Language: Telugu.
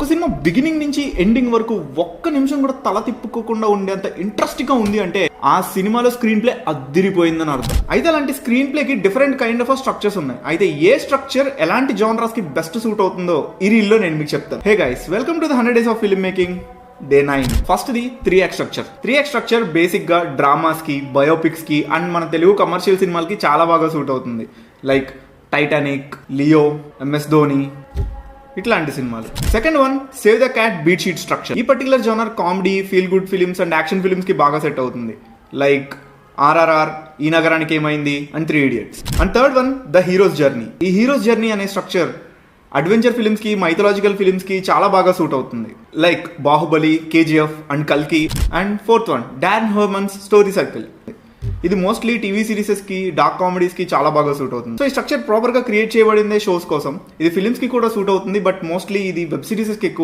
ఒక సినిమా బిగినింగ్ నుంచి ఎండింగ్ వరకు ఒక్క నిమిషం కూడా తల తిప్పుకోకుండా ఉండేంత ఇంట్రెస్టింగ్ గా ఉంది అంటే ఆ సినిమాలో స్క్రీన్ ప్లే అద్దిరిపోయిందని అర్థం. అయితే అలాంటి స్క్రీన్ ప్లేకి డిఫరెంట్ కైండ్ ఆఫ్ స్ట్రక్చర్స్ ఉన్నాయి. అయితే ఏ స్ట్రక్చర్ ఎలాంటి జానరాస్ కి బెస్ట్ సూట్ అవుతుందో ఈ రీల్లో నేను మీకు చెప్తాను. Hey guys, welcome to the 100 Days of Film Making Day 9. First the 3X structure. 3X structure basic గా డ్రామాస్ కి, బయోపిక్స్ కి అండ్ మన తెలుగు కమర్షియల్ సినిమాలకి చాలా బాగా సూట్ అవుతుంది. Like Titanic, Leo, MS Dhoni ఇట్లాంటి సినిమాలు. Second one, save the cat beat sheet structure. ఈ particular genre comedy, feel good films and action films కి బాగా సెట్ అవుతుంది. Like RRR, Ee Nagaraniki Emaindi and 3 Idiots. And third one, the hero's journey. ఈ హీరోస్ జర్నీ అనే స్ట్రక్చర్ అడ్వెంచర్ ఫిలిమ్స్ కి, మైథలాజికల్ ఫిలిమ్స్ కి చాలా బాగా సూట్ అవుతుంది. లైక్ బాహుబలి, KGF అండ్ కల్కి. And fourth one, Dan Harmon's story circle. ఇది మోస్ట్లీ టీవీ సిరీసెస్ కి, డార్క్ కామెడీస్ కి చాలా బాగా సూట్ అవుతుంది. సో ఈ స్ట్రక్చర్ ప్రాపర్ గా క్రియేట్ చేయబడిందే షోస్ కోసం. ఇది ఫిలిమ్స్ కి కూడా సూట్ అవుతుంది, బట్ మోస్ట్లీ ఇది వెబ్ సిరీసెస్ కి ఎక్కువ